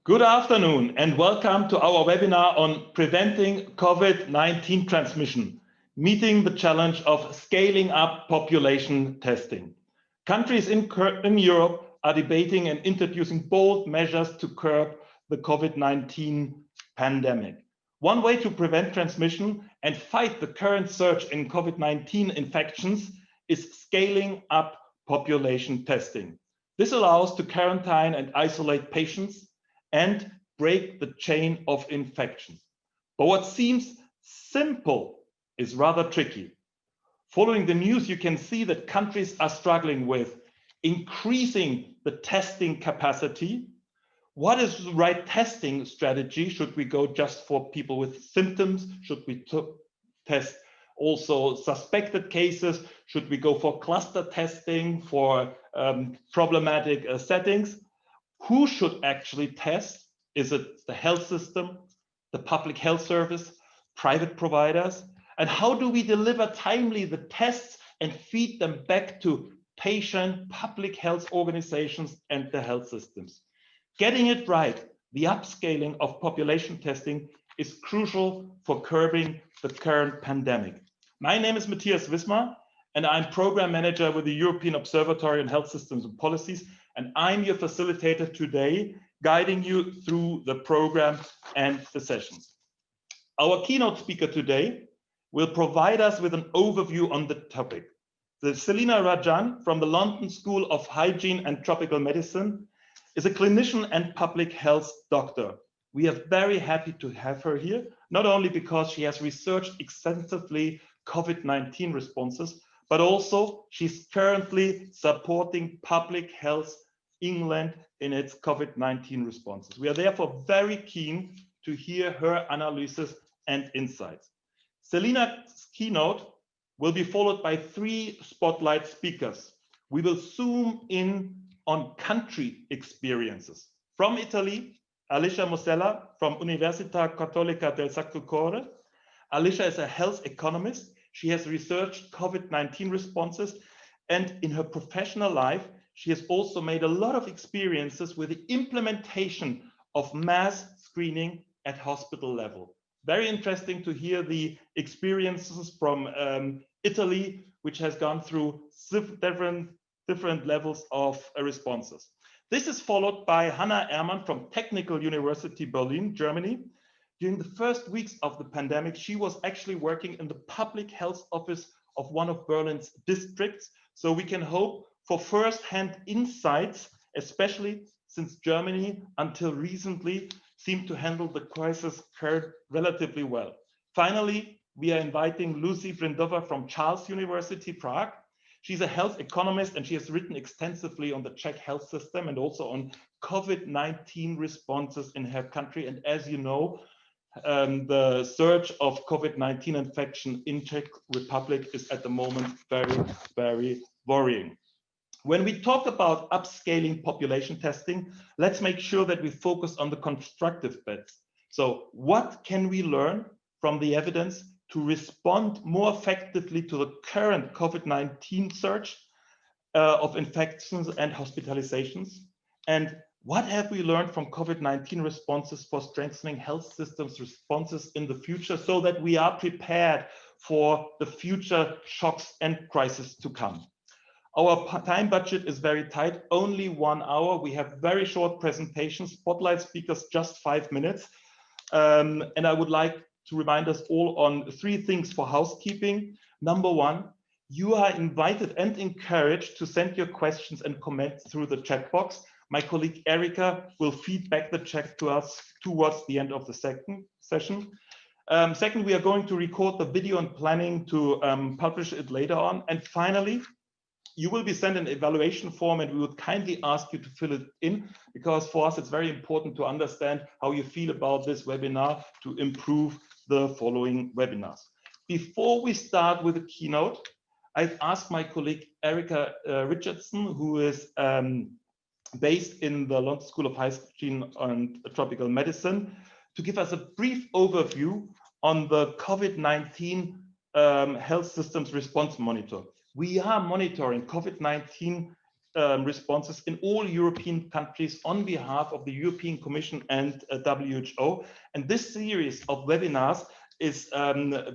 Good afternoon and welcome to our webinar on preventing COVID-19 transmission, meeting the challenge of scaling up population testing. Countries in Europe are debating and introducing bold measures to curb the COVID-19 pandemic. One way to prevent transmission and fight the current surge in COVID-19 infections is scaling up population testing. This allows to quarantine and isolate patients and break the chain of infection. But what seems simple is rather tricky. Following the news, you can see that countries are struggling with increasing the testing capacity. What is the right testing strategy? Should we go just for people with symptoms? Should we test also suspected cases? Should we go for cluster testing for problematic settings? Who should actually test? Is it the health system, the public health service, private providers? And how do we deliver timely the tests and feed them back to patient, public health organizations and the health systems? Getting it right, the upscaling of population testing is crucial for curbing the current pandemic. My name is Matthias Wismar, and I'm program manager with the European Observatory on Health Systems and Policies. And I'm your facilitator today, guiding you through the program and the sessions. Our keynote speaker today will provide us with an overview on the topic. The Selina Rajan from the London School of Hygiene and Tropical Medicine is a clinician and public health doctor. We are very happy to have her here, not only because she has researched extensively COVID-19 responses, but also she's currently supporting Public Health England in its COVID-19 responses. We are therefore very keen to hear her analysis and insights. Selina's keynote will be followed by 3 spotlight speakers. We will zoom in on country experiences. From Italy, Alisha Morsella from Università Cattolica del Sacro Cuore. Alisha is a health economist. She has researched COVID-19 responses, and in her professional life, she has also made a lot of experiences with the implementation of mass screening at hospital level. Very interesting to hear the experiences from Italy, which has gone through different levels of responses. This is followed by Hannah Ehrmann from Technical University Berlin, Germany. During the first weeks of the pandemic, she was actually working in the public health office of one of Berlin's districts. So we can hope for first-hand insights, especially since Germany, until recently, seemed to handle the crisis relatively well. Finally, we are inviting Lucy Brindova from Charles University, Prague. She's a health economist, and she has written extensively on the Czech health system and also on COVID-19 responses in her country. And as you know, the surge of COVID-19 infection in Czech Republic is at the moment very, very worrying. When we talk about upscaling population testing, let's make sure that we focus on the constructive bits. So what can we learn from the evidence to respond more effectively to the current COVID-19 surge of infections and hospitalizations? And what have we learned from COVID-19 responses for strengthening health systems responses in the future so that we are prepared for the future shocks and crises to come? Our time budget is very tight, only 1 hour. We have very short presentations, spotlight speakers, just 5 minutes. And I would like to remind us all on 3 things for housekeeping. Number 1, you are invited and encouraged to send your questions and comments through the chat box. My colleague Erika will feed back the chat to us towards the end of the second session. Second, we are going to record the video and planning to publish it later on. And finally, you will be sent an evaluation form, and we would kindly ask you to fill it in, because for us, it's very important to understand how you feel about this webinar to improve the following webinars. Before we start with the keynote, I've asked my colleague Erika Richardson, who is based in the London School of Hygiene and Tropical Medicine, to give us a brief overview on the COVID-19 health systems response monitor. We are monitoring COVID-19 responses in all European countries on behalf of the European Commission and WHO. And this series of webinars is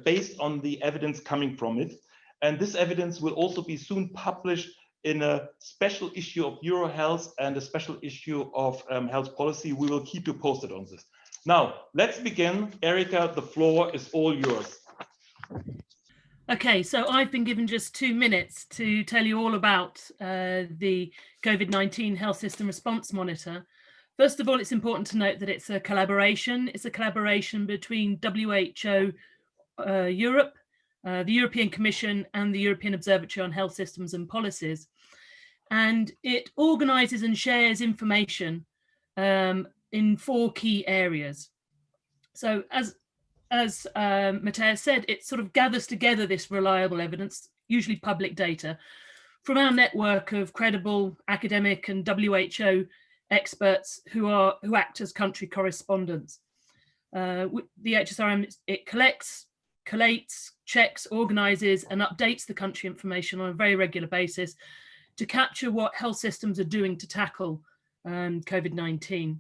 based on the evidence coming from it. And this evidence will also be soon published in a special issue of EuroHealth and a special issue of Health Policy. We will keep you posted on this. Now, let's begin. Erika, the floor is all yours. Okay, so I've been given just 2 minutes to tell you all about the COVID-19 Health System Response Monitor. First of all, it's important to note that it's a collaboration. It's a collaboration between WHO Europe, the European Commission and the European Observatory on Health Systems and Policies. And it organises and shares information in 4 key areas. So as Matthias said, it sort of gathers together this reliable evidence, usually public data, from our network of credible academic and WHO experts who act as country correspondents. The HSRM, it collects, collates, checks, organises and updates the country information on a very regular basis to capture what health systems are doing to tackle COVID-19.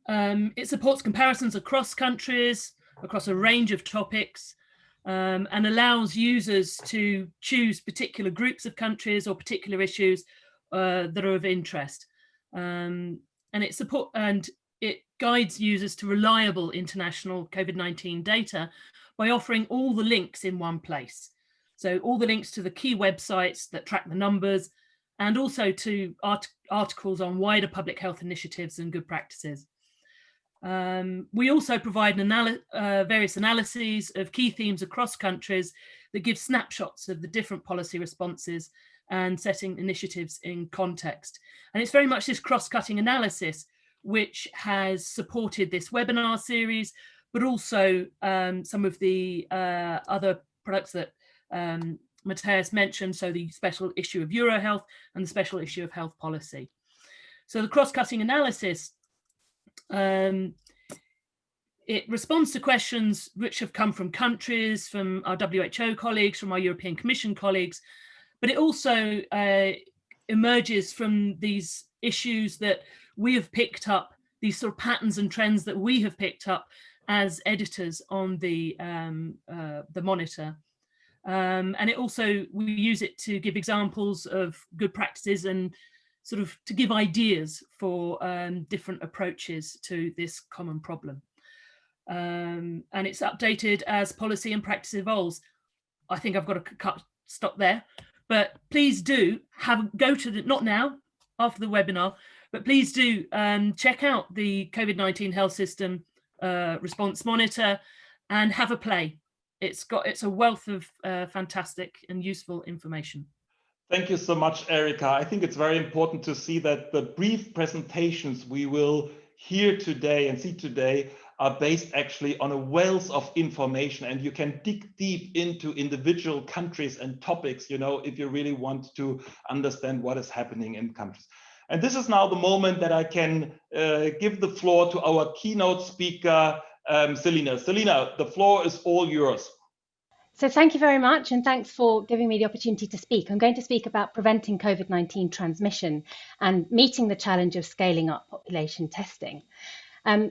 It supports comparisons across countries, across a range of topics, and allows users to choose particular groups of countries or particular issues that are of interest. And it guides users to reliable international COVID-19 data by offering all the links in one place. So all the links to the key websites that track the numbers, and also to articles on wider public health initiatives and good practices. We also provide various analyses of key themes across countries that give snapshots of the different policy responses and setting initiatives in context. And it's very much this cross-cutting analysis which has supported this webinar series, but also some of the other products that Matthias mentioned, so the special issue of EuroHealth and the special issue of Health Policy. So the cross-cutting analysis, it responds to questions which have come from countries, from our WHO colleagues, from our European Commission colleagues, but it also emerges from these issues that we have picked up, these sort of patterns and trends that we have picked up as editors on the monitor. And it also, we use it to give examples of good practices and sort of to give ideas for different approaches to this common problem. And it's updated as policy and practice evolves. I think I've got to stop there, but please do go to the, not now, after the webinar, but please do check out the COVID-19 Health System Response Monitor and have a play. It's a wealth of fantastic and useful information. Thank you so much, Erika. I think it's very important to see that the brief presentations we will hear today and see today are based actually on a wealth of information, and you can dig deep into individual countries and topics, you know, if you really want to understand what is happening in countries. And this is now the moment that I can give the floor to our keynote speaker, Selina. Selina, the floor is all yours. So thank you very much, and thanks for giving me the opportunity to speak. I'm going to speak about preventing COVID-19 transmission and meeting the challenge of scaling up population testing.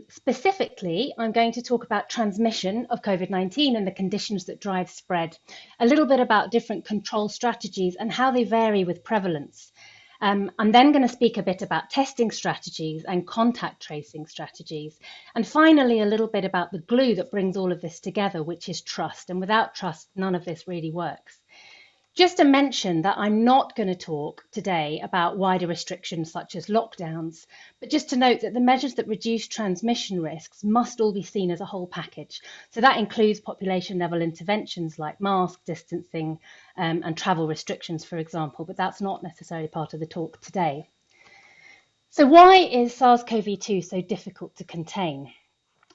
Specifically, I'm going to talk about transmission of COVID-19 and the conditions that drive spread, a little bit about different control strategies and how they vary with prevalence. I'm then going to speak a bit about testing strategies and contact tracing strategies. And finally, a little bit about the glue that brings all of this together, which is trust. And without trust, none of this really works. Just to mention that I'm not going to talk today about wider restrictions such as lockdowns, but just to note that the measures that reduce transmission risks must all be seen as a whole package. So that includes population level interventions like mask distancing and travel restrictions, for example, but that's not necessarily part of the talk today. So why is SARS-CoV-2 so difficult to contain?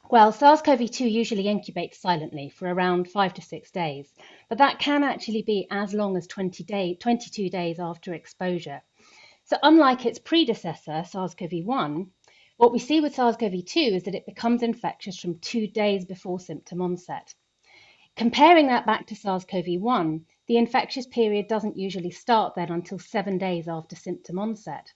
Well, SARS-CoV-2 usually incubates silently for around 5 to 6 days, but that can actually be as long as 22 days after exposure. So unlike its predecessor, SARS-CoV-1, what we see with SARS-CoV-2 is that it becomes infectious from 2 days before symptom onset. Comparing that back to SARS-CoV-1, the infectious period doesn't usually start then until 7 days after symptom onset.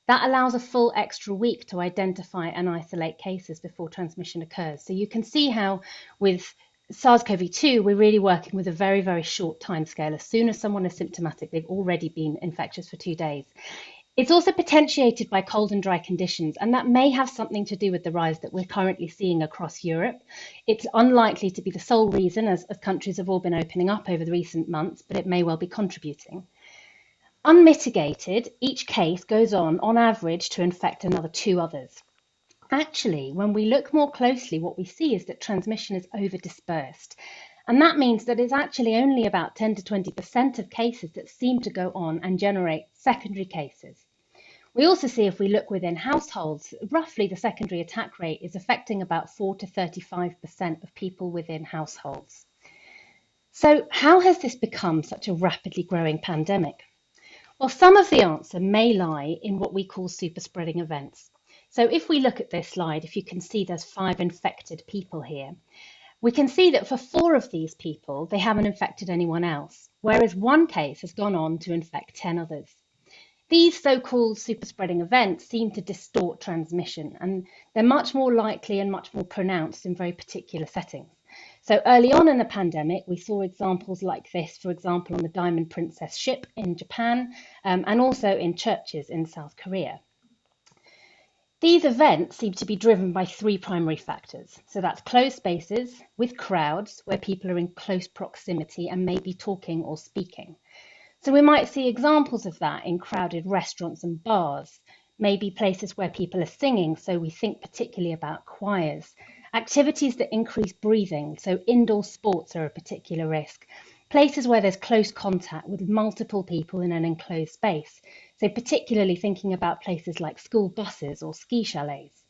That allows a full extra week to identify and isolate cases before transmission occurs. So you can see how with SARS-CoV-2, we're really working with a very, very short timescale. As soon as someone is symptomatic, they've already been infectious for 2 days. It's also potentiated by cold and dry conditions, and that may have something to do with the rise that we're currently seeing across Europe. It's unlikely to be the sole reason, as countries have all been opening up over the recent months, but it may well be contributing. Unmitigated, each case goes on average, to infect another 2 others. Actually, when we look more closely, what we see is that transmission is over-dispersed. And that means that it's actually only about 10 to 20% of cases that seem to go on and generate secondary cases. We also see, if we look within households, roughly the secondary attack rate is affecting about 4 to 35% of people within households. So how has this become such a rapidly growing pandemic? Well, some of the answer may lie in what we call super spreading events. So if we look at this slide, if you can see there's 5 infected people here, we can see that for 4 of these people, they haven't infected anyone else, whereas 1 case has gone on to infect 10 others. These so-called super spreading events seem to distort transmission, and they're much more likely and much more pronounced in very particular settings. So early on in the pandemic, we saw examples like this, for example, on the Diamond Princess ship in Japan, and also in churches in South Korea. These events seem to be driven by 3 primary factors. So that's closed spaces with crowds where people are in close proximity and may be talking or speaking. So we might see examples of that in crowded restaurants and bars, maybe places where people are singing, so we think particularly about choirs. Activities that increase breathing, so indoor sports are a particular risk. Places where there's close contact with multiple people in an enclosed space, so particularly thinking about places like school buses or ski chalets.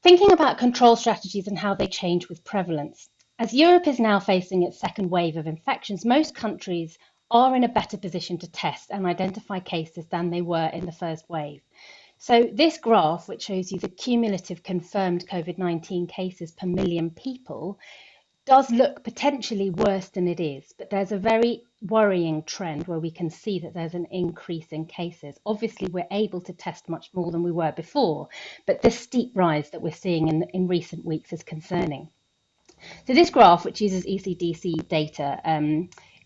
Thinking about control strategies and how they change with prevalence. As Europe is now facing its second wave of infections, most countries are in a better position to test and identify cases than they were in the first wave. So this graph, which shows you the cumulative confirmed COVID-19 cases per million people, does look potentially worse than it is, but there's a very worrying trend where we can see that there's an increase in cases. Obviously, we're able to test much more than we were before, but this steep rise that we're seeing in recent weeks is concerning. So this graph, which uses ECDC data,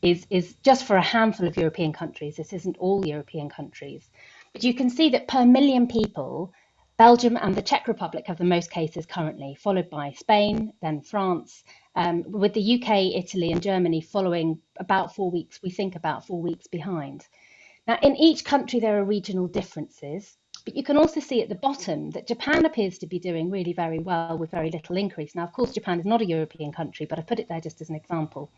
is just for a handful of European countries. This isn't all European countries. But you can see that per million people, Belgium and the Czech Republic have the most cases currently, followed by Spain, then France, with the UK, Italy and Germany following about 4 weeks, we think about 4 weeks behind. Now, in each country, there are regional differences, but you can also see at the bottom that Japan appears to be doing really very well with very little increase. Now, of course, Japan is not a European country, but I put it there just as an example.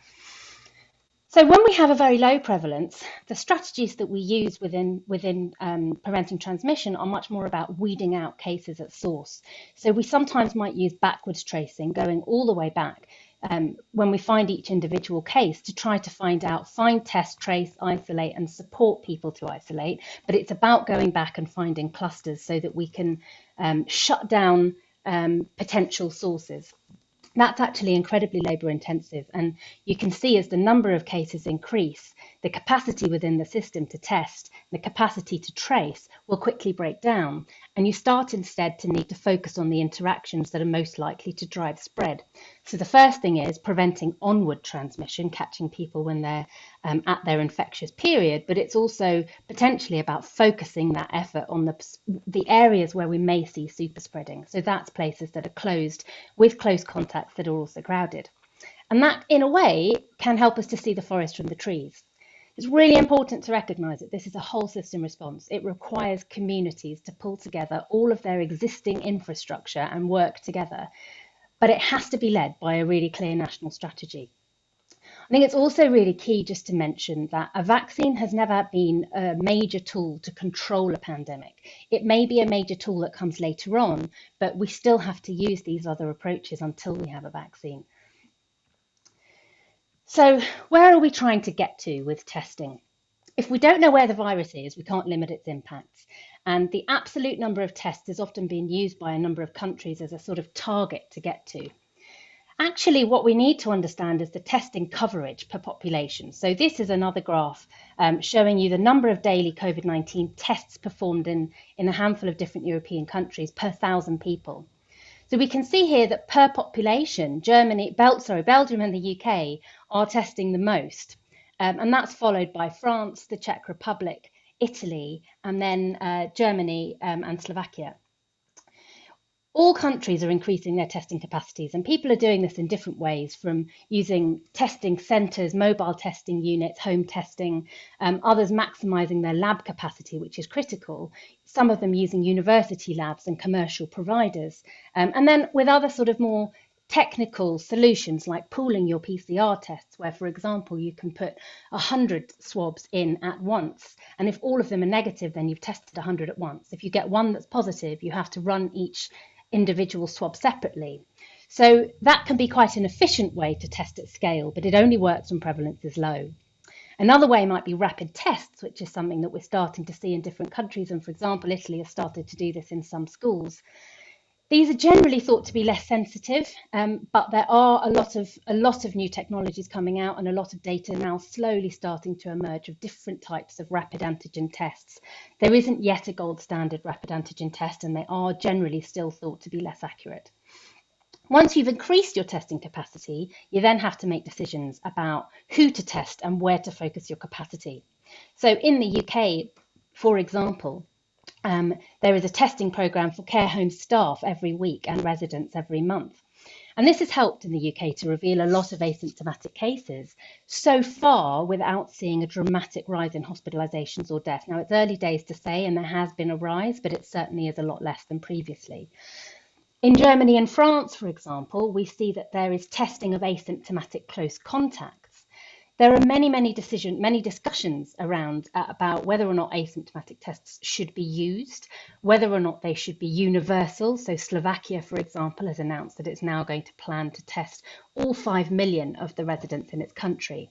So when we have a very low prevalence, the strategies that we use within preventing transmission are much more about weeding out cases at source. So we sometimes might use backwards tracing, going all the way back when we find each individual case to try to find, test, trace, isolate and support people to isolate. But it's about going back and finding clusters so that we can shut down potential sources. That's actually incredibly labour intensive, and you can see as the number of cases increase, the capacity within the system to test, the capacity to trace will quickly break down, and you start instead to need to focus on the interactions that are most likely to drive spread. So the first thing is preventing onward transmission, catching people when they're at their infectious period, but it's also potentially about focusing that effort on the areas where we may see super spreading. So that's places that are closed with close contacts that are also crowded. And that, in a way, can help us to see the forest from the trees. It's really important to recognise that this is a whole system response. It requires communities to pull together all of their existing infrastructure and work together, but it has to be led by a really clear national strategy. I think it's also really key just to mention that a vaccine has never been a major tool to control a pandemic. It may be a major tool that comes later on, but we still have to use these other approaches until we have a vaccine. So where are we trying to get to with testing? If we don't know where the virus is, we can't limit its impacts. And the absolute number of tests is often being used by a number of countries as a sort of target to get to. Actually, what we need to understand is the testing coverage per population. So this is another graph showing you the number of daily COVID-19 tests performed in a handful of different European countries per 1,000 people. So we can see here that per population, Belgium and the UK are testing the most. And that's followed by France, the Czech Republic, Italy, and then Germany and Slovakia. All countries are increasing their testing capacities, and people are doing this in different ways, from using testing centres, mobile testing units, home testing, others maximising their lab capacity, which is critical, some of them using university labs and commercial providers, and then with other sort of more technical solutions like pooling your PCR tests, where, for example, you can put 100 swabs in at once. And if all of them are negative, then you've tested 100 at once. If you get one that's positive, you have to run each individual swab separately. So that can be quite an efficient way to test at scale, but it only works when prevalence is low. Another way might be rapid tests, which is something that we're starting to see in different countries. And for example, Italy has started to do this in some schools. These are generally thought to be less sensitive, but there are a lot of new technologies coming out and a lot of data now slowly starting to emerge of different types of rapid antigen tests. There isn't yet a gold standard rapid antigen test, and they are generally still thought to be less accurate. Once you've increased your testing capacity, you then have to make decisions about who to test and where to focus your capacity. So in the UK, for example, there is a testing programme for care home staff every week and residents every month. And this has helped in the UK to reveal a lot of asymptomatic cases, so far without seeing a dramatic rise in hospitalisations or death. Now, it's early days to say, and there has been a rise, but it certainly is a lot less than previously. In Germany and France, for example, we see that there is testing of asymptomatic close contacts. There are many discussions around about whether or not asymptomatic tests should be used, whether or not they should be universal. So Slovakia, for example, has announced that it's now going to plan to test all 5 million of the residents in its country.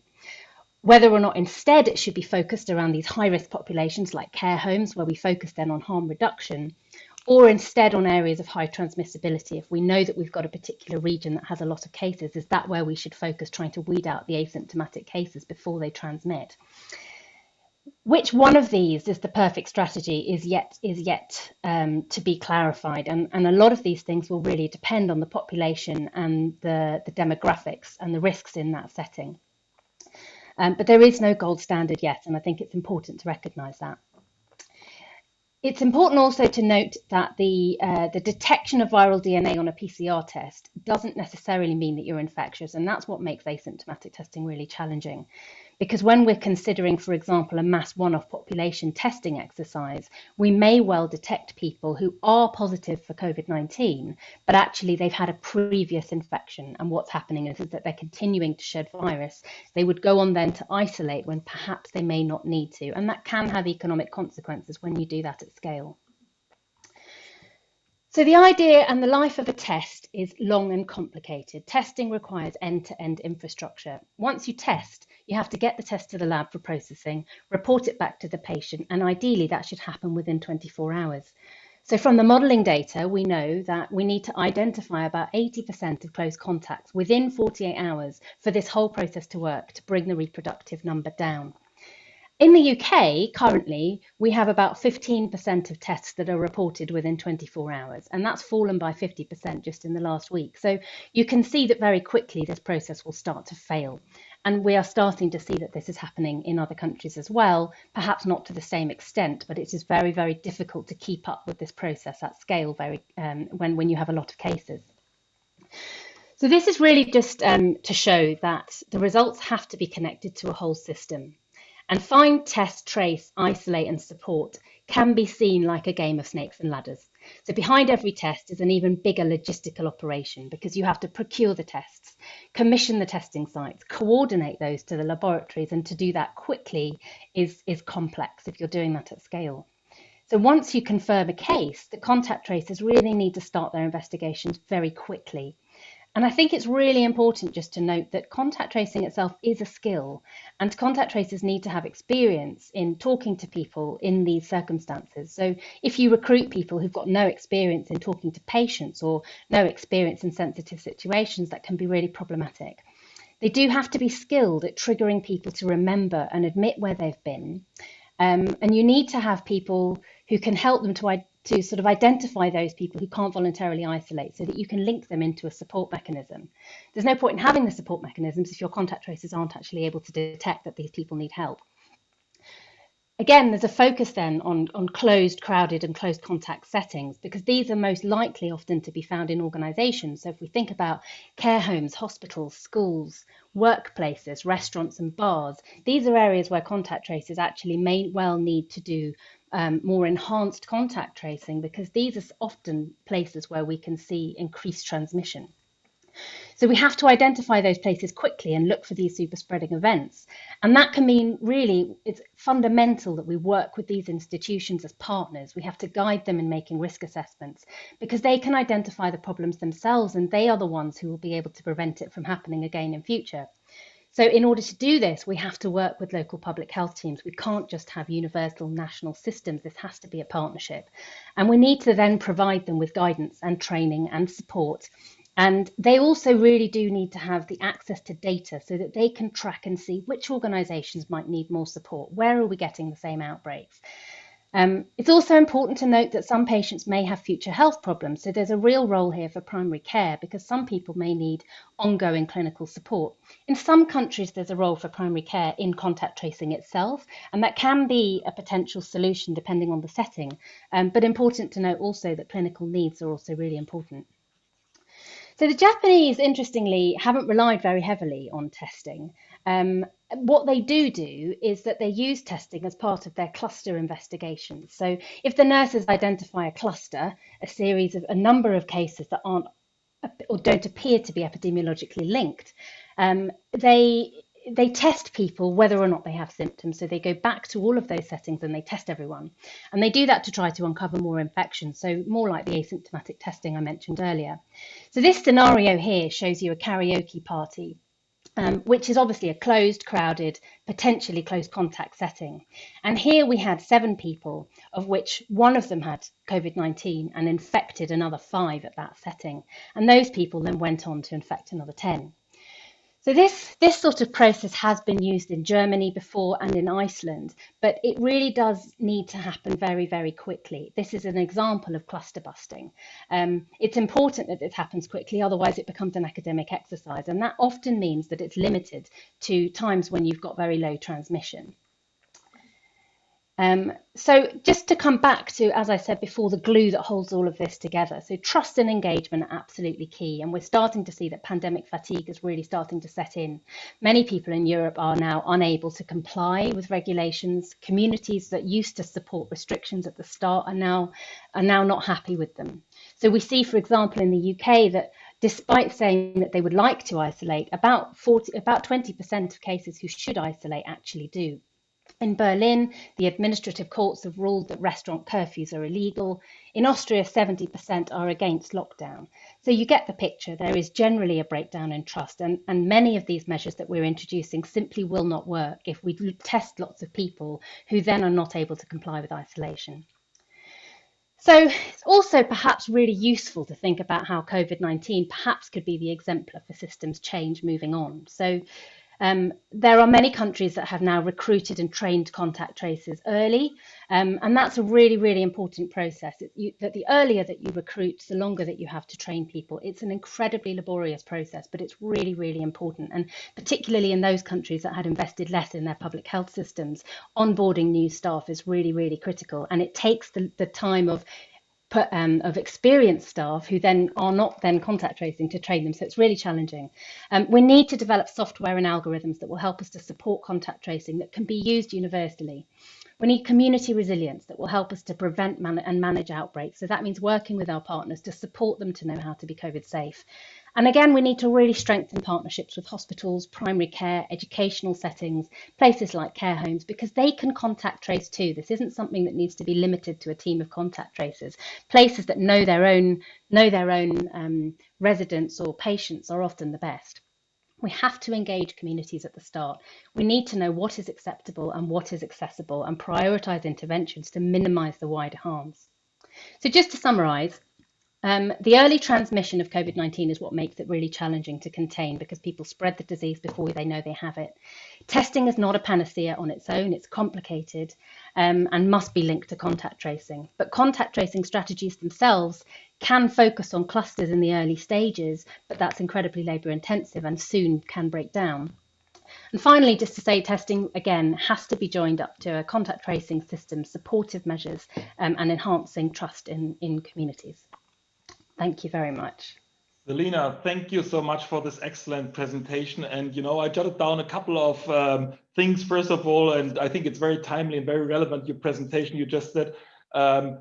Whether or not instead it should be focused around these high-risk populations like care homes, where we focus then on harm reduction, or instead on areas of high transmissibility. If we know that we've got a particular region that has a lot of cases, is that where we should focus, trying to weed out the asymptomatic cases before they transmit? Which one of these is the perfect strategy is yet to be clarified, and a lot of these things will really depend on the population and the demographics and the risks in that setting. But there is no gold standard yet, and I think it's important to recognise that. It's important also to note that the detection of viral DNA on a PCR test doesn't necessarily mean that you're infectious, and that's what makes asymptomatic testing really challenging. Because when we're considering, for example, a mass one-off population testing exercise, we may well detect people who are positive for COVID-19, but actually they've had a previous infection. And what's happening is that they're continuing to shed virus. They would go on then to isolate when perhaps they may not need to. And that can have economic consequences when you do that at scale. So the idea and the life of a test is long and complicated. Testing requires end-to-end infrastructure. Once you test, you have to get the test to the lab for processing, report it back to the patient, and ideally that should happen within 24 hours. So from the modelling data, we know that we need to identify about 80% of close contacts within 48 hours for this whole process to work, to bring the reproductive number down. In the UK, currently, we have about 15% of tests that are reported within 24 hours, and that's fallen by 50% just in the last week. So you can see that very quickly this process will start to fail. And we are starting to see that this is happening in other countries as well, perhaps not to the same extent, but it is very, very difficult to keep up with this process at scale when you have a lot of cases. So this is really just to show that the results have to be connected to a whole system. And find, test, trace, isolate and support can be seen like a game of snakes and ladders. So behind every test is an even bigger logistical operation, because you have to procure the tests, commission the testing sites, coordinate those to the laboratories, and to do that quickly is complex if you're doing that at scale. So once you confirm a case, the contact tracers really need to start their investigations very quickly. And I think it's really important just to note that contact tracing itself is a skill, and contact tracers need to have experience in talking to people in these circumstances. So if you recruit people who've got no experience in talking to patients or no experience in sensitive situations, that can be really problematic. They do have to be skilled at triggering people to remember and admit where they've been. And you need to have people who can help them to sort of identify those people who can't voluntarily isolate, so that you can link them into a support mechanism. There's no point in having the support mechanisms if your contact tracers aren't actually able to detect that these people need help. Again, there's a focus then on closed, crowded and close contact settings, because these are most likely often to be found in organisations. So if we think about care homes, hospitals, schools, workplaces, restaurants and bars, these are areas where contact tracers actually may well need to do more enhanced contact tracing, because these are often places where we can see increased transmission. So we have to identify those places quickly and look for these super spreading events. And that can mean really it's fundamental that we work with these institutions as partners. We have to guide them in making risk assessments, because they can identify the problems themselves, and they are the ones who will be able to prevent it from happening again in future. So in order to do this, we have to work with local public health teams. We can't just have universal national systems. This has to be a partnership. And we need to then provide them with guidance and training and support. And they also really do need to have the access to data so that they can track and see which organisations might need more support. Where are we getting the same outbreaks? It's also important to note that some patients may have future health problems. So there's a real role here for primary care, because some people may need ongoing clinical support. In some countries, there's a role for primary care in contact tracing itself, and that can be a potential solution depending on the setting. But important to note also that clinical needs are also really important. So the Japanese, interestingly, haven't relied very heavily on testing. What they do is that they use testing as part of their cluster investigations. So if the nurses identify a cluster, a number of cases that aren't or don't appear to be epidemiologically linked, they test people whether or not they have symptoms. So they go back to all of those settings and they test everyone. And they do that to try to uncover more infections. So more like the asymptomatic testing I mentioned earlier. So this scenario here shows you a karaoke party, which is obviously a closed, crowded, potentially close contact setting. And here we had 7 people, of which one of them had COVID-19 and infected another 5 at that setting. And those people then went on to infect another 10. So this sort of process has been used in Germany before and in Iceland, but it really does need to happen very, very quickly. This is an example of cluster busting. It's important that it happens quickly, otherwise it becomes an academic exercise, and that often means that it's limited to times when you've got very low transmission. So just to come back to, as I said before, the glue that holds all of this together. So trust and engagement are absolutely key. And we're starting to see that pandemic fatigue is really starting to set in. Many people in Europe are now unable to comply with regulations. Communities that used to support restrictions at the start are now not happy with them. So we see, for example, in the UK that despite saying that they would like to isolate, about 20% of cases who should isolate actually do. In Berlin, the administrative courts have ruled that restaurant curfews are illegal. In Austria, 70% are against lockdown. So you get the picture. There is generally a breakdown in trust, and many of these measures that we're introducing simply will not work if we test lots of people who then are not able to comply with isolation. So it's also perhaps really useful to think about how COVID-19 perhaps could be the exemplar for systems change moving on. So there are many countries that have now recruited and trained contact tracers early, and that's a really, really important process. That the earlier that you recruit, the longer that you have to train people. It's an incredibly laborious process, but it's really, really important. And particularly in those countries that had invested less in their public health systems, onboarding new staff is really, really critical. And it takes the time of experienced staff who then are not then contact tracing to train them. So it's really challenging. We need to develop software and algorithms that will help us to support contact tracing that can be used universally. We need community resilience that will help us to prevent and manage outbreaks. So that means working with our partners to support them to know how to be COVID safe. And again, we need to really strengthen partnerships with hospitals, primary care, educational settings, places like care homes, because they can contact trace too. This isn't something that needs to be limited to a team of contact tracers. Places that know their own residents or patients are often the best. We have to engage communities at the start. We need to know what is acceptable and what is accessible and prioritise interventions to minimise the wider harms. So just to summarise, the early transmission of COVID-19 is what makes it really challenging to contain, because people spread the disease before they know they have it. Testing is not a panacea on its own. It's complicated and must be linked to contact tracing. But contact tracing strategies themselves can focus on clusters in the early stages, but that's incredibly labour intensive and soon can break down. And finally, just to say, testing again has to be joined up to a contact tracing system, supportive measures and enhancing trust in communities. Thank you very much. Selina, thank you so much for this excellent presentation. And, you know, I jotted down a couple of things, first of all, and I think it's very timely and very relevant, your presentation you just did.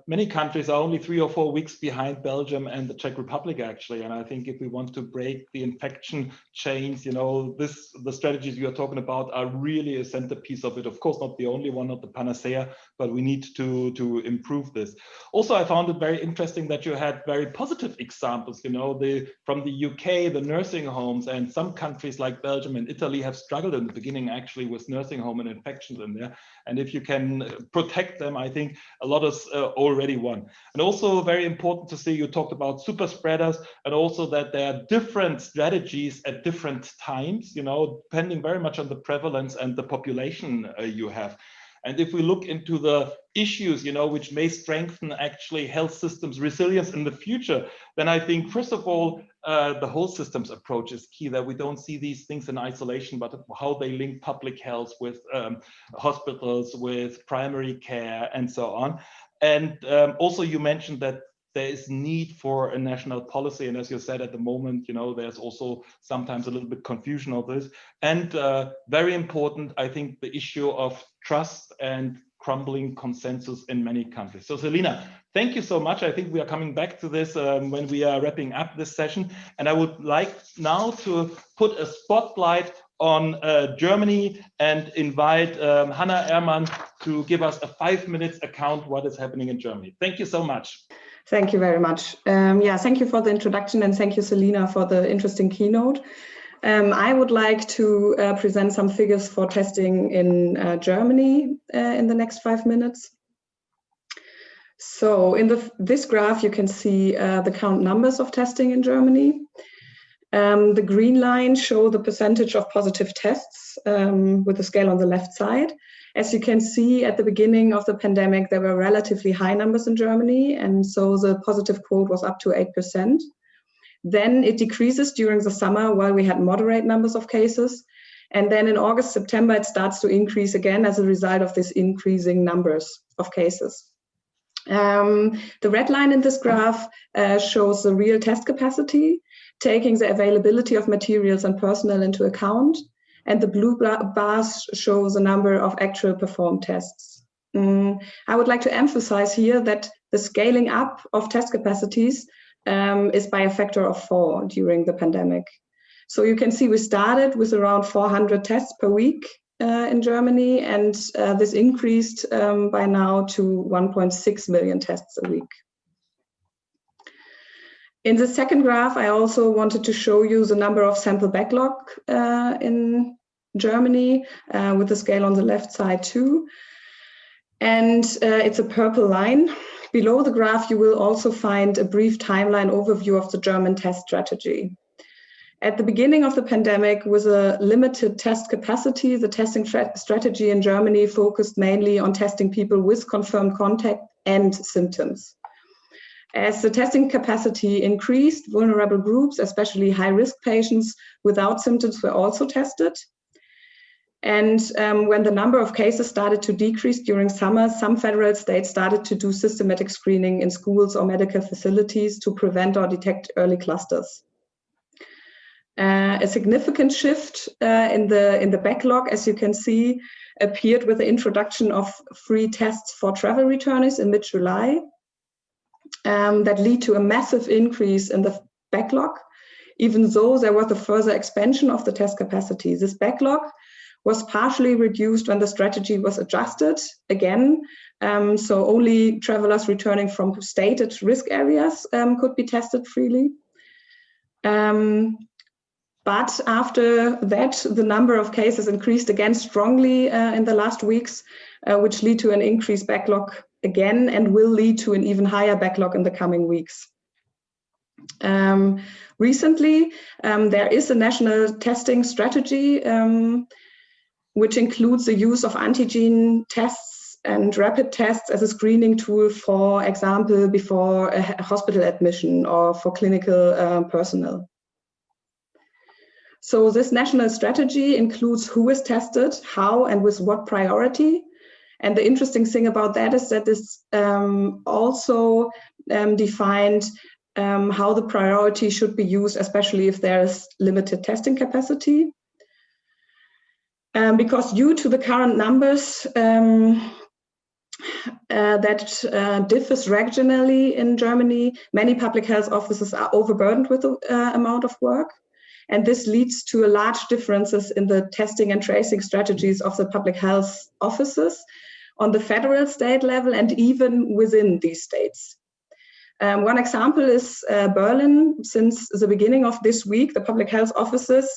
Many countries are only 3 or 4 weeks behind Belgium and the Czech Republic, actually. And I think if we want to break the infection chains, you know, the strategies you are talking about are really a centerpiece of it. Of course, not the only one, not the panacea, but we need to improve this. Also, I found it very interesting that you had very positive examples, you know, from the UK, the nursing homes, and some countries like Belgium and Italy have struggled in the beginning actually with nursing home and infections in there. And if you can protect them, I think a lot of already won. And also very important to see, you talked about super spreaders, and also that there are different strategies at different times, you know, depending very much on the prevalence and the population you have. And if we look into the issues, you know, which may strengthen actually health systems resilience in the future, then I think, first of all, the whole systems approach is key, that we don't see these things in isolation, but how they link public health with hospitals, with primary care, and so on. And also you mentioned that there is need for a national policy. And as you said, at the moment, you know, there's also sometimes a little bit confusion of this. And very important, I think, the issue of trust and crumbling consensus in many countries. So Selina, thank you so much. I think we are coming back to this when we are wrapping up this session. And I would like now to put a spotlight on Germany and invite Hannah Ehrmann to give us a 5 minutes account what is happening in Germany. Thank you so much. Thank you very much. Yeah, thank you for the introduction, and thank you, Selina, for the interesting keynote. I would like to present some figures for testing in Germany in the next 5 minutes. So in this graph, you can see the count numbers of testing in Germany. The green line show the percentage of positive tests with the scale on the left side. As you can see, at the beginning of the pandemic, there were relatively high numbers in Germany, and so the positive quote was up to 8%. Then it decreases during the summer while we had moderate numbers of cases. And then in August, September, it starts to increase again as a result of this increasing numbers of cases. The red line in this graph shows the real test capacity, taking the availability of materials and personnel into account. And the blue bars show the number of actual performed tests. I would like to emphasize here that the scaling up of test capacities is by a factor of 4 during the pandemic. So you can see we started with around 400 tests per week in Germany, and this increased by now to 1.6 million tests a week. In the second graph, I also wanted to show you the number of sample backlog in Germany with the scale on the left side too. And it's a purple line. Below the graph, you will also find a brief timeline overview of the German test strategy. At the beginning of the pandemic, with a limited test capacity, the testing strategy in Germany focused mainly on testing people with confirmed contact and symptoms. As the testing capacity increased, vulnerable groups, especially high-risk patients without symptoms, were also tested. And when the number of cases started to decrease during summer, some federal states started to do systematic screening in schools or medical facilities to prevent or detect early clusters. A significant shift in the backlog, as you can see, appeared with the introduction of free tests for travel returnees in mid-July. That lead to a massive increase in the backlog, even though there was a further expansion of the test capacity. This backlog was partially reduced when the strategy was adjusted again. So only travelers returning from stated risk areas could be tested freely. But after that, the number of cases increased again strongly in the last weeks, which lead to an increased backlog again and will lead to an even higher backlog in the coming weeks. Recently, there is a national testing strategy which includes the use of antigen tests and rapid tests as a screening tool, for example, before a hospital admission or for clinical personnel. So this national strategy includes who is tested, how, and with what priority. And the interesting thing about that is that this also defined how the priority should be used, especially if there is limited testing capacity. Because due to the current numbers that differs regionally in Germany, many public health offices are overburdened with the amount of work. And this leads to large differences in the testing and tracing strategies of the public health offices on the federal state level and even within these states. One example is Berlin. Since the beginning of this week, the public health offices,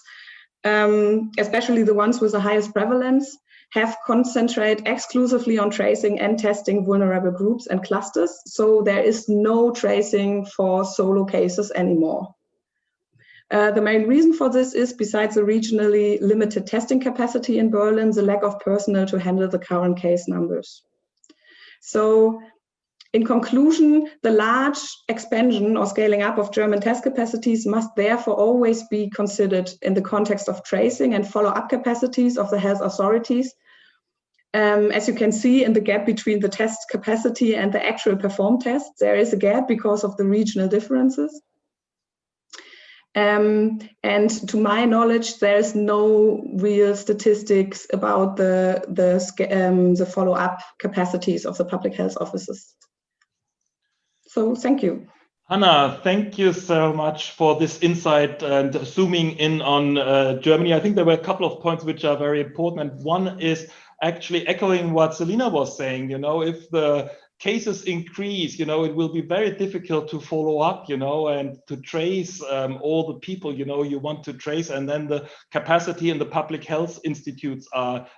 especially the ones with the highest prevalence, have concentrated exclusively on tracing and testing vulnerable groups and clusters. So there is no tracing for solo cases anymore. The main reason for this is, besides the regionally limited testing capacity in Berlin, the lack of personnel to handle the current case numbers. So, in conclusion, the large expansion or scaling up of German test capacities must therefore always be considered in the context of tracing and follow-up capacities of the health authorities. As you can see in the gap between the test capacity and the actual performed tests, there is a gap because of the regional differences. And to my knowledge, there is no real statistics about the follow-up capacities of the public health offices. So thank you. Hannah, thank you so much for this insight and zooming in on Germany. I think there were a couple of points which are very important. And one is actually echoing what Selina was saying. You know, if the cases increase, you know, it will be very difficult to follow up, you know, and to trace all the people, you know, you want to trace, and then the capacity in the public health institutes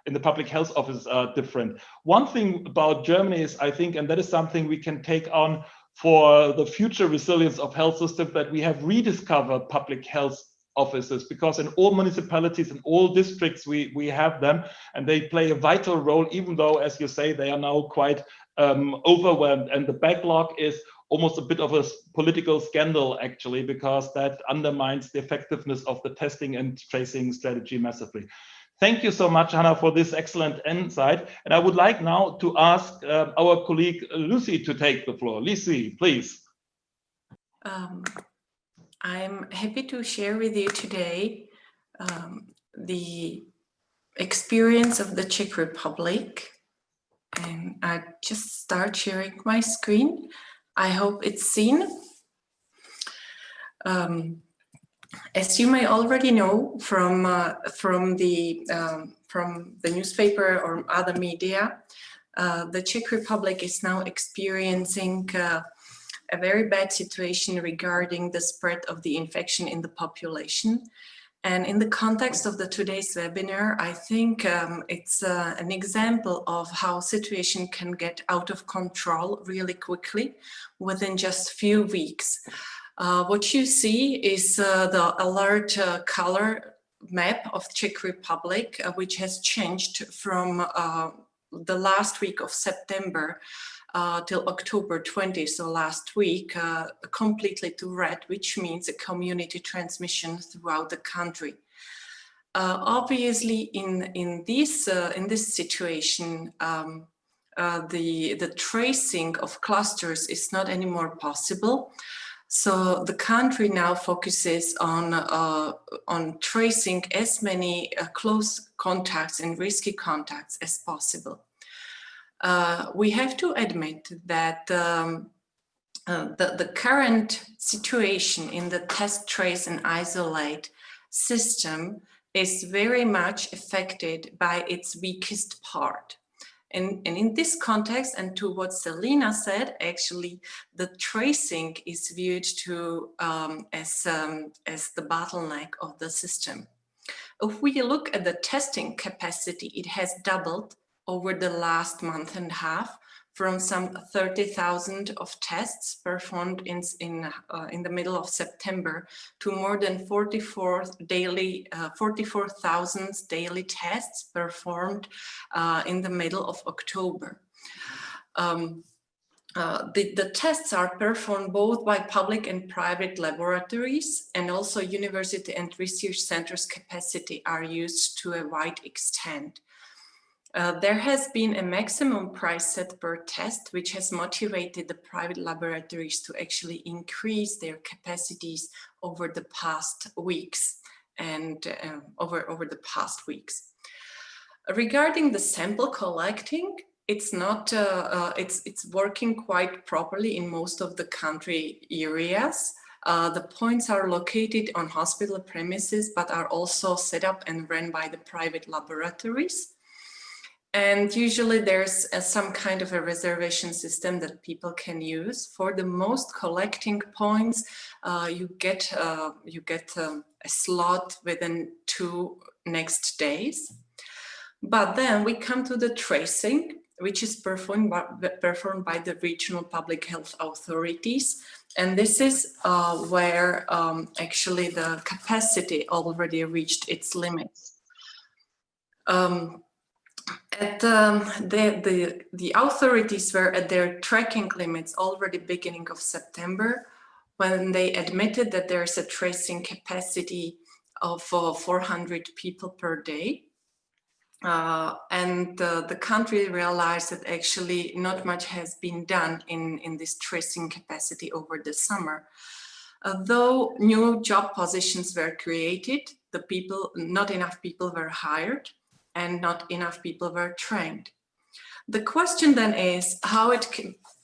in the public health office are different. One thing about Germany is, I think, and that is something we can take on for the future resilience of health systems, that we have rediscovered public health offices, because in all municipalities and all districts we have them, and they play a vital role, even though, as you say, they are now quite overwhelmed, and the backlog is almost a bit of a political scandal, actually, because that undermines the effectiveness of the testing and tracing strategy massively. Thank you so much, Hannah, for this excellent insight. And I would like now to ask our colleague Lucy to take the floor. Lucy, please. I'm happy to share with you today the experience of the Czech Republic. And I just start sharing my screen. I hope it's seen. As you may already know from the newspaper or other media, the Czech Republic is now experiencing a very bad situation regarding the spread of the infection in the population. And in the context of today's webinar, I think it's an example of how situation can get out of control really quickly within just few weeks. What you see is the alert color map of Czech Republic, which has changed from the last week of September till October 20, so last week, completely to red, which means a community transmission throughout the country. Obviously, in this situation, the tracing of clusters is not anymore possible. So the country now focuses on tracing as many close contacts and risky contacts as possible. We have to admit that the current situation in the test, trace and isolate system is very much affected by its weakest part. And in this context, and to what Selina said, actually, the tracing is viewed to as the bottleneck of the system. If we look at the testing capacity, it has doubled over the last month and a half, from some 30,000 of tests performed in the middle of September to more than 44,000 daily tests performed in the middle of October. The tests are performed both by public and private laboratories, and also university and research centers' capacity are used to a wide extent. There has been a maximum price set per test, which has motivated the private laboratories to actually increase their capacities over the past weeks and over the past weeks. Regarding the sample collecting, it's not it's working quite properly in most of the country areas. The points are located on hospital premises, but are also set up and run by the private laboratories. And usually there's some kind of a reservation system that people can use. For the most collecting points, you get a slot within 2 next days. But then we come to the tracing, which is performed by the regional public health authorities. And this is where actually the capacity already reached its limits. The authorities were at their tracking limits already beginning of September, when they admitted that there's a tracing capacity of 400 people per day. And the country realized that actually not much has been done in this tracing capacity over the summer. Though new job positions were created, not enough people were hired, and not enough people were trained. The question then is how it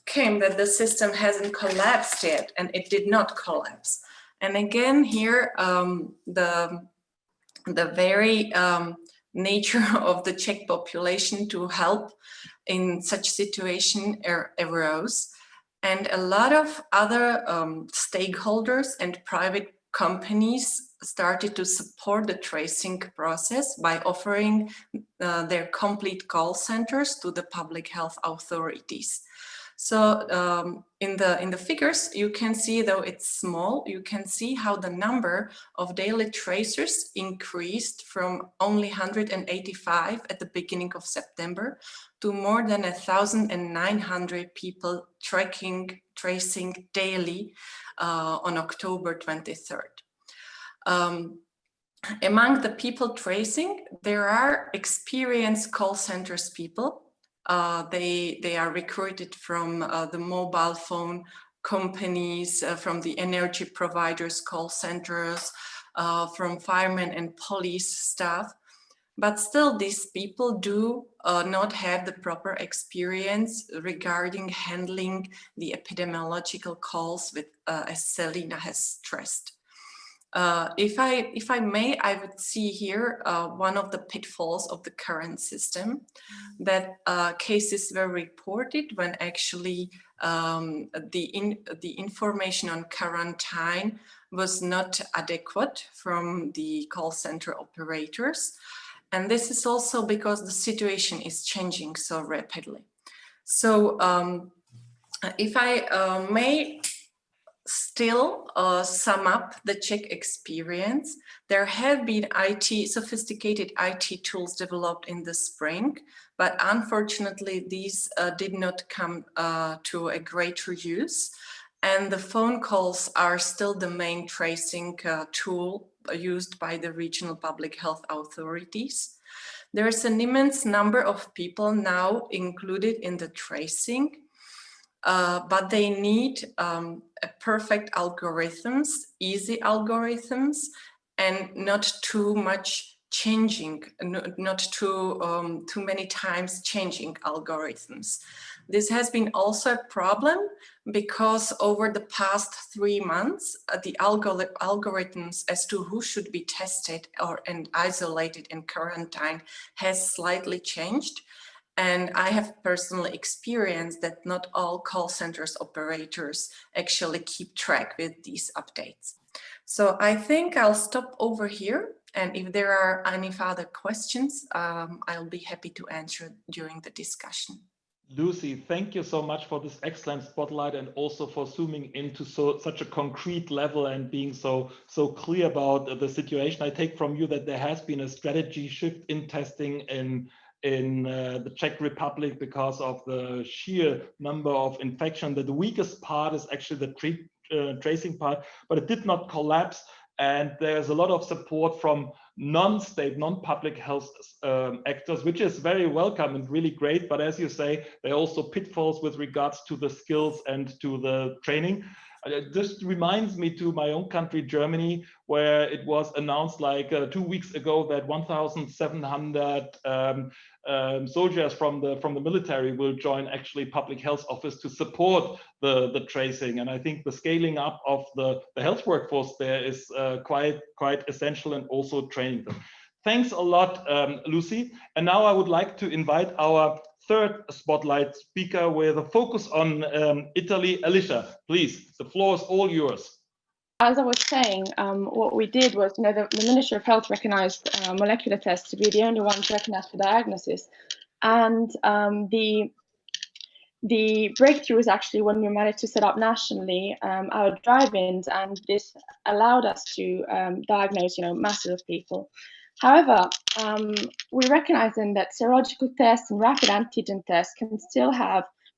came that the system hasn't collapsed yet, and it did not collapse. And again, here the very nature of the Czech population to help in such situation arose, and a lot of other stakeholders and private companies started to support the tracing process by offering their complete call centers to the public health authorities. So in the figures, you can see, though it's small, you can see how the number of daily tracers increased from only 185 at the beginning of September to more than 1,900 people tracing daily on October 23rd. Among the people tracing, there are experienced call centers people. They are recruited from the mobile phone companies, from the energy providers call centers, from firemen and police staff. But still, these people do not have the proper experience regarding handling the epidemiological calls, with, as Selina has stressed. If I may, I would see here one of the pitfalls of the current system, that cases were reported when actually the information on quarantine was not adequate from the call center operators. And this is also because the situation is changing so rapidly. So if I may still sum up the Czech experience, there have been sophisticated IT tools developed in the spring, but unfortunately these did not come to a greater use. And the phone calls are still the main tracing tool used by the regional public health authorities. There is an immense number of people now included in the tracing, but they need perfect algorithms, easy algorithms, and not too much changing, not too many times changing algorithms. This has been also a problem because over the past 3 months, the algorithms as to who should be tested and isolated in quarantine has slightly changed. And I have personally experienced that not all call centers operators actually keep track with these updates. So I think I'll stop over here. And if there are any further questions, I'll be happy to answer during the discussion. Lucy, thank you so much for this excellent spotlight and also for zooming into such a concrete level and being so clear about the situation. I take from you that there has been a strategy shift in testing in the Czech Republic because of the sheer number of infection. That the weakest part is actually the tracing part, but it did not collapse. And there's a lot of support from non-state, non-public health actors, which is very welcome and really great. But as you say, there are also pitfalls with regards to the skills and to the training. It just reminds me to my own country, Germany, where it was announced like 2 weeks ago that 1,700 soldiers from the military will join actually public health office to support the tracing. And I think the scaling up of the health workforce there is quite essential, and also training them. Thanks a lot, Lucy. And now I would like to invite our third spotlight speaker with a focus on Italy. Alisha, please, the floor is all yours. As I was saying, what we did was, the Ministry of Health recognized molecular tests to be the only ones recognized for diagnosis. And the breakthrough was actually when we managed to set up nationally our drive-ins, and this allowed us to diagnose, masses of people. However, we recognize then that serological tests and rapid antigen tests can still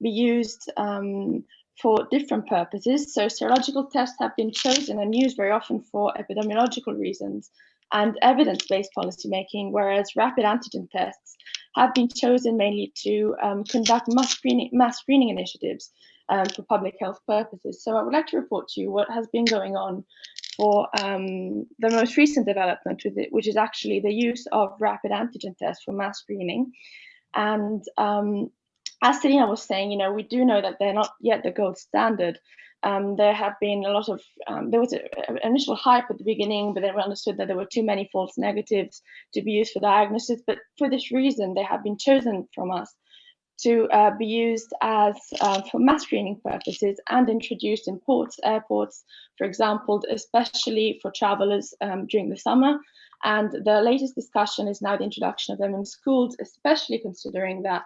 be used for different purposes. So serological tests have been chosen and used very often for epidemiological reasons and evidence-based policymaking, whereas rapid antigen tests have been chosen mainly to conduct mass screening initiatives for public health purposes. So I would like to report to you what has been going on for the most recent development with it, which is actually the use of rapid antigen tests for mass screening. And as Selina was saying, we do know that they're not yet the gold standard. There have been a lot of, there was an initial hype at the beginning, but then we understood that there were too many false negatives to be used for diagnosis. But for this reason, they have been chosen from us to be used as for mass screening purposes and introduced in ports, airports, for example, especially for travelers during the summer. And the latest discussion is now the introduction of them in schools, especially considering that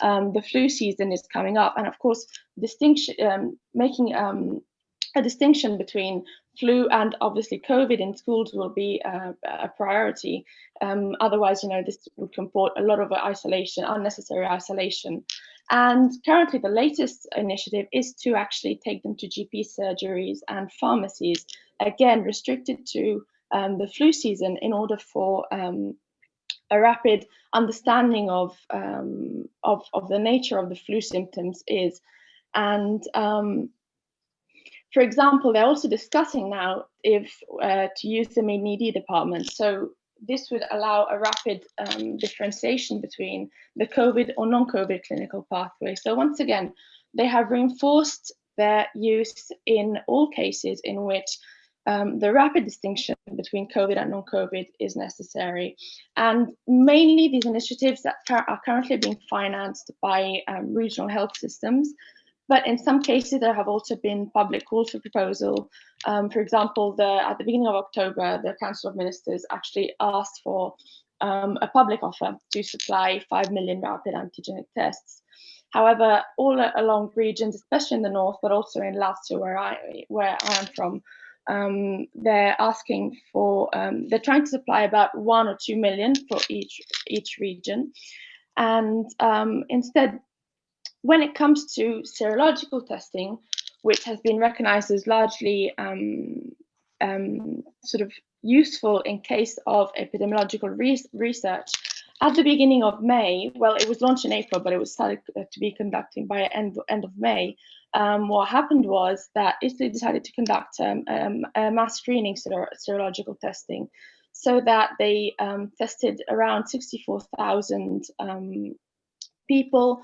the flu season is coming up. And of course, making a distinction between flu and obviously COVID in schools will be a priority. Otherwise, this would comport a lot of isolation, unnecessary isolation. And currently, the latest initiative is to actually take them to GP surgeries and pharmacies, again restricted to the flu season, in order for a rapid understanding of the nature of the flu symptoms is. And for example, they're also discussing now if to use them in ED departments. So this would allow a rapid differentiation between the COVID or non-COVID clinical pathway. So once again, they have reinforced their use in all cases in which the rapid distinction between COVID and non-COVID is necessary. And mainly these initiatives that are currently being financed by regional health systems. But in some cases, there have also been public calls for proposal. For example, at the beginning of October, the Council of Ministers actually asked for a public offer to supply 5 million rapid antigenic tests. However, all along regions, especially in the north, but also in Lazio, where I am from, they're asking for, they're trying to supply about 1 or 2 million for each region. And instead, when it comes to serological testing, which has been recognized as largely sort of useful in case of epidemiological research, at the beginning of May, well, it was launched in April, but it was started to be conducted by end of May. What happened was that Italy decided to conduct a mass screening serological testing, so that they tested around 64,000 people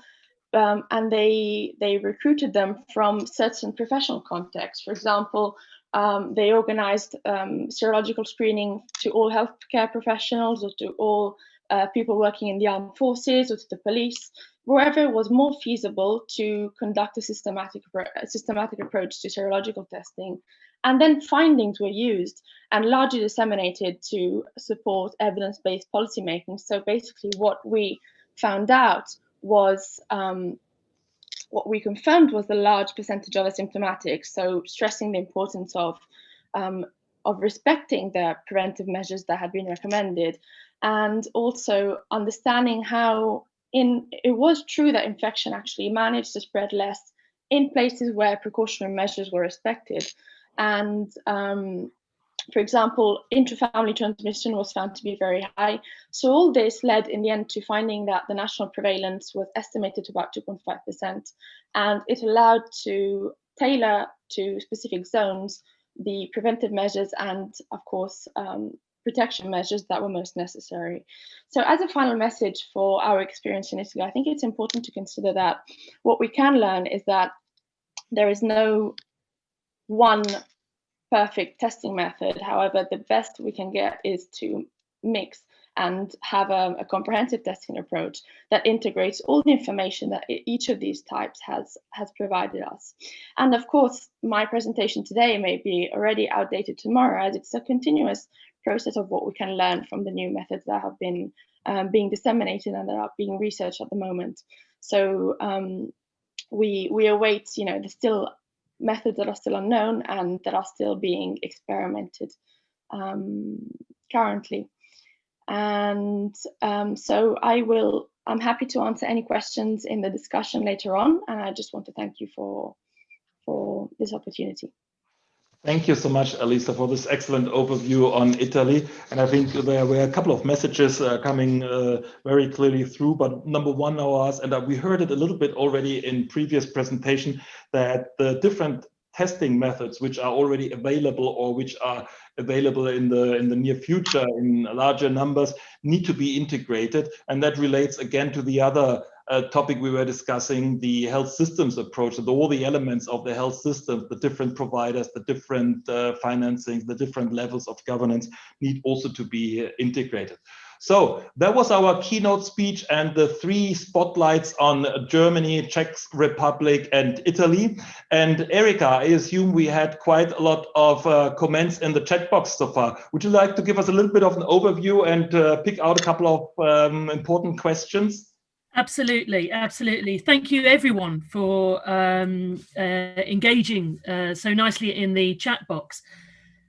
and they recruited them from certain professional contexts. For example, they organized serological screening to all healthcare professionals or to all people working in the armed forces or to the police, wherever it was more feasible to conduct a systematic approach to serological testing. And then findings were used and largely disseminated to support evidence-based policymaking. So basically what we found out was, what we confirmed was the large percentage of asymptomatics, so stressing the importance of respecting the preventive measures that had been recommended, and also understanding how it was true that infection actually managed to spread less in places where precautionary measures were respected. And for example, intrafamily transmission was found to be very high. So all this led in the end to finding that the national prevalence was estimated to about 2.5%. And it allowed to tailor to specific zones the preventive measures and, of course, protection measures that were most necessary. So as a final message for our experience in Italy, I think it's important to consider that what we can learn is that there is no one perfect testing method. However, the best we can get is to mix and have a comprehensive testing approach that integrates all the information that each of these types has provided us. And of course, my presentation today may be already outdated tomorrow, as it's a continuous process of what we can learn from the new methods that have been being disseminated and that are being researched at the moment. So we await, the still methods that are still unknown and that are still being experimented currently. And so I'm happy to answer any questions in the discussion later on, and I just want to thank you for this opportunity. Thank you so much, Alisha, for this excellent overview on Italy. And I think there were a couple of messages coming very clearly through. But number one, and we heard it a little bit already in previous presentation, that the different testing methods which are already available or which are available in the near future in larger numbers need to be integrated. And that relates again to the other topic we were discussing, the health systems approach, and all the elements of the health systems, the different providers, the different financings, the different levels of governance need also to be integrated. So that was our keynote speech and the 3 spotlights on Germany, Czech Republic, and Italy. And Erika, I assume we had quite a lot of comments in the chat box so far. Would you like to give us a little bit of an overview and pick out a couple of important questions? Absolutely, absolutely. Thank you, everyone, for engaging so nicely in the chat box.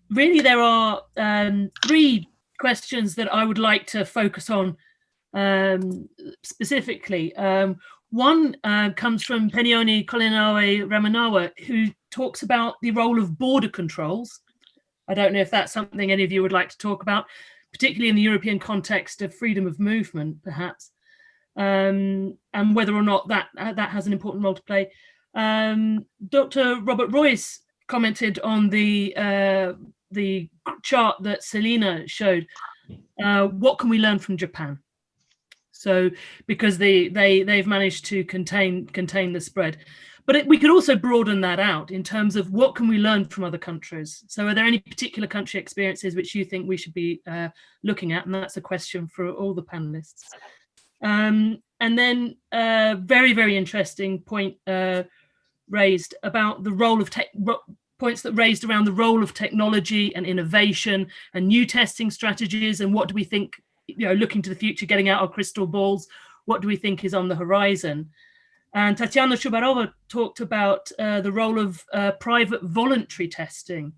Really, there are 3 questions that I would like to focus on specifically. One comes from Penioni Kolinawe Ramanawa, who talks about the role of border controls. I don't know if that's something any of you would like to talk about, particularly in the European context of freedom of movement, perhaps. And whether or not that has an important role to play. Dr. Robert Royce commented on the chart that Selina showed. What can we learn from Japan? So because they've managed to contain the spread, but we could also broaden that out in terms of what can we learn from other countries. So are there any particular country experiences which you think we should be looking at? And that's a question for all the panelists. And then a very, very interesting point raised about the role of points that raised around the role of technology and innovation and new testing strategies, and what do we think, looking to the future, getting out our crystal balls, what do we think is on the horizon? And Tatiana Shubarova talked about the role of private voluntary testing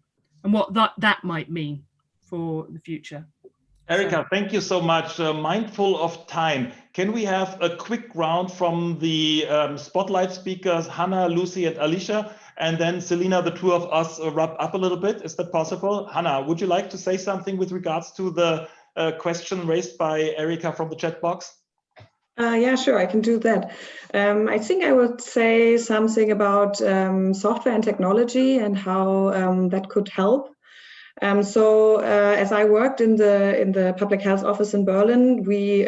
and what that might mean for the future. Erika, thank you so much. Mindful of time, can we have a quick round from the spotlight speakers, Hannah, Lucy, and Alisha, and then Selina, the 2 of us wrap up a little bit? Is that possible? Hannah, would you like to say something with regards to the question raised by Erika from the chat box? Yeah, sure, I can do that. I think I would say something about software and technology and how that could help. As I worked in the public health office in Berlin, we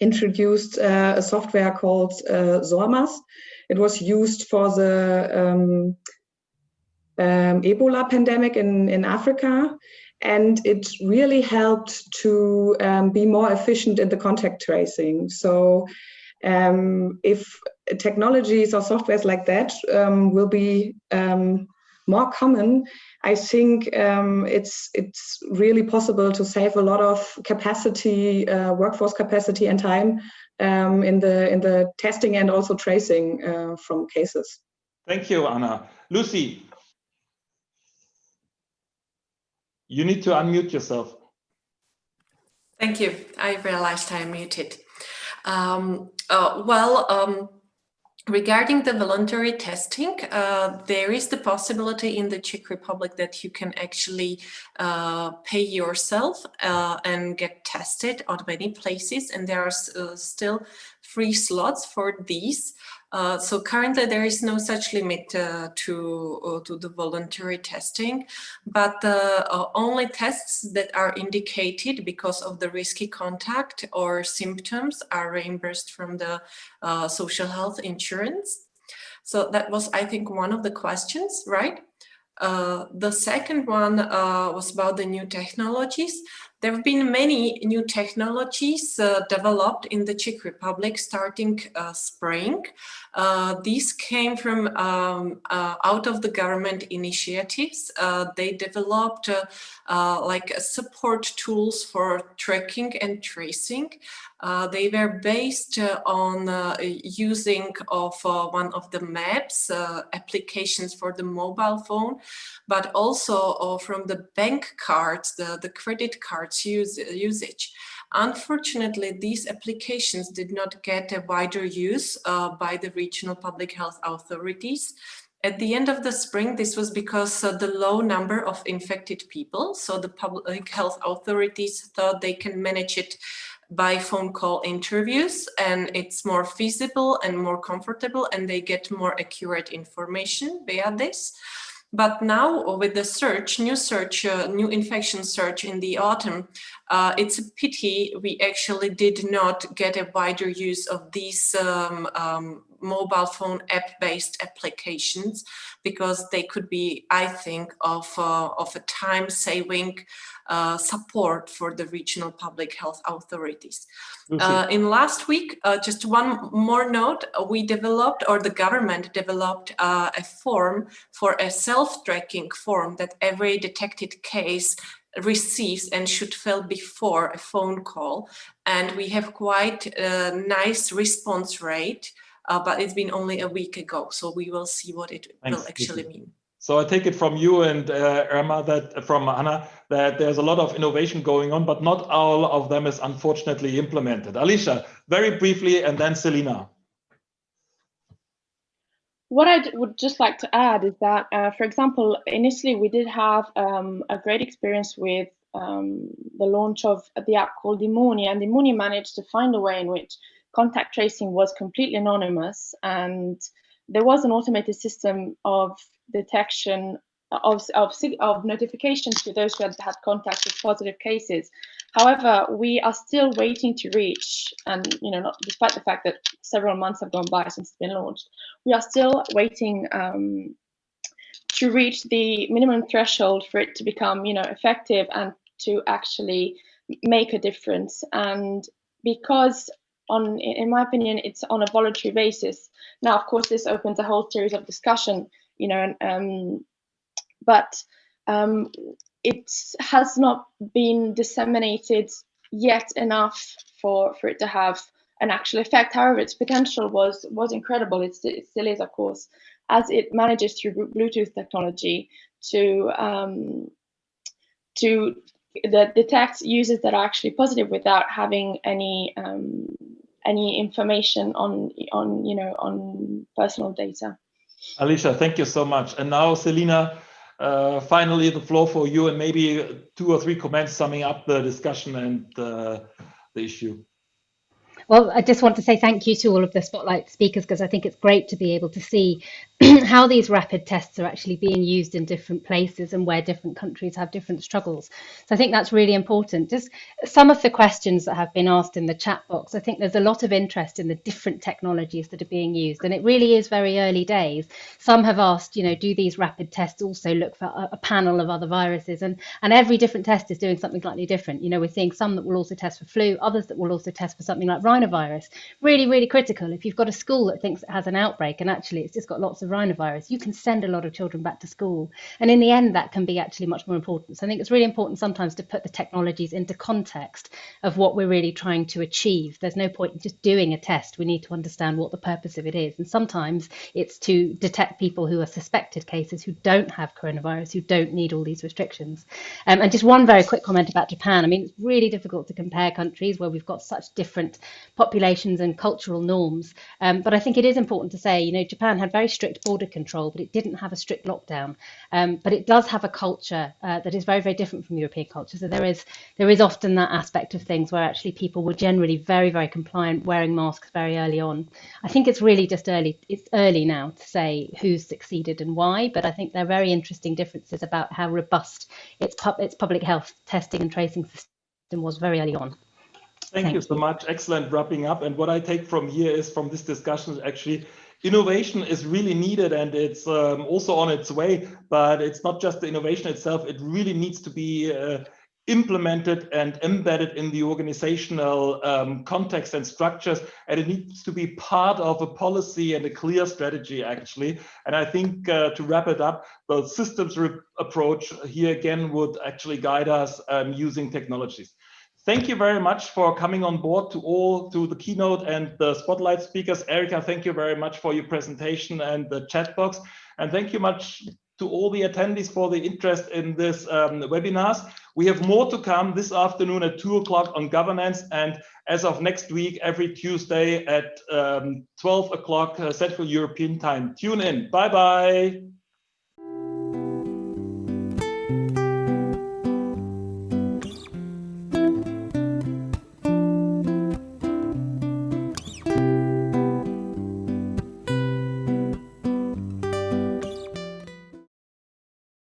introduced a software called SORMAS. It was used for the Ebola pandemic in Africa, and it really helped to be more efficient in the contact tracing. So if technologies or softwares like that will be more common, I think it's really possible to save a lot of capacity, workforce capacity and time in the testing and also tracing from cases. Thank you, Anna. Lucy, you need to unmute yourself. Thank you. I realized I muted. Regarding the voluntary testing, there is the possibility in the Czech Republic that you can actually pay yourself and get tested at many places, and there are still free slots for these. So currently there is no such limit to the voluntary testing, but only tests that are indicated because of the risky contact or symptoms are reimbursed from the social health insurance. So that was, I think, one of the questions, right? The second one was about the new technologies. There have been many new technologies developed in the Czech Republic starting spring. These came from out of the government initiatives. They developed like support tools for tracking and tracing. They were based on using of one of the maps applications for the mobile phone, but also from the bank cards, the credit cards usage. Unfortunately, these applications did not get a wider use by the regional public health authorities. At the end of the spring, this was because the low number of infected people. So the public health authorities thought they can manage it by phone call interviews, and it's more feasible and more comfortable, and they get more accurate information via this. But now with the new infection surge in the autumn, it's a pity we actually did not get a wider use of these mobile phone app-based applications, because they could be, I think, of a time-saving support for the regional public health authorities. In last week, just one more note, we developed, or the government developed, a form for a self-tracking form that every detected case receives and should fill before a phone call. And we have quite a nice response rate, but it's been only a week ago. So we will see what it will actually mean. So I take it from you and from Anna, that there's a lot of innovation going on, but not all of them is unfortunately implemented. Alisha, very briefly, and then Selina. What I would just like to add is that, for example, initially we did have a great experience with the launch of the app called Immuni, and Immuni managed to find a way in which contact tracing was completely anonymous, and there was an automated system of detection of notifications to those who had contact with positive cases. However, we are still waiting to reach, and despite the fact that several months have gone by since it's been launched, we are still waiting to reach the minimum threshold for it to become effective and to actually make a difference. And because in my opinion, it's on a voluntary basis. Now, of course, this opens a whole series of discussion, but it has not been disseminated yet enough for it to have an actual effect. However, its potential was incredible. It still is, of course, as it manages through Bluetooth technology to detect users that are actually positive without having any information on personal data. Alisha, thank you so much. And now, Selina, finally the floor for you, and maybe 2 or 3 comments summing up the discussion and the issue. Well, I just want to say thank you to all of the Spotlight speakers, because I think it's great to be able to see how these rapid tests are actually being used in different places and where different countries have different struggles. So I think that's really important. Just some of the questions that have been asked in the chat box, I think there's a lot of interest in the different technologies that are being used, and it really is very early days. Some have asked, you know, do these rapid tests also look for a panel of other viruses? And every different test is doing something slightly different. You know, we're seeing some that will also test for flu, others that will also test for something like rhinovirus. Really, really critical. If you've got a school that thinks it has an outbreak and actually it's just got lots of rhinovirus, you can send a lot of children back to school. And in the end, that can be actually much more important. So I think it's really important sometimes to put the technologies into context of what we're really trying to achieve. There's no point in just doing a test. We need to understand what the purpose of it is. And sometimes it's to detect people who are suspected cases who don't have coronavirus, who don't need all these restrictions. And just one very quick comment about Japan. I mean, it's really difficult to compare countries where we've got such different populations and cultural norms. But I think it is important to say, you know, Japan had very strict border control, but it didn't have a strict lockdown. But it does have a culture that is very, very different from European culture. So there is often that aspect of things where actually people were generally very, very compliant, wearing masks very early on. I think it's really just early. It's early now to say who's succeeded and why, but I think there are very interesting differences about how robust its public health testing and tracing system was very early on. Thank you so much. Excellent wrapping up. And what I take from here is, from this discussion, actually, innovation is really needed, and it's also on its way. But it's not just the innovation itself. It really needs to be implemented and embedded in the organizational context and structures. And it needs to be part of a policy and a clear strategy, actually. And I think to wrap it up, the systems approach here again would actually guide us using technologies. Thank you very much for coming on board to the keynote and the spotlight speakers. Erika, thank you very much for your presentation and the chat box. And thank you much to all the attendees for the interest in this webinars. We have more to come this afternoon at 2 o'clock on governance, and as of next week, every Tuesday at 12 o'clock Central European time. Tune in. Bye-bye.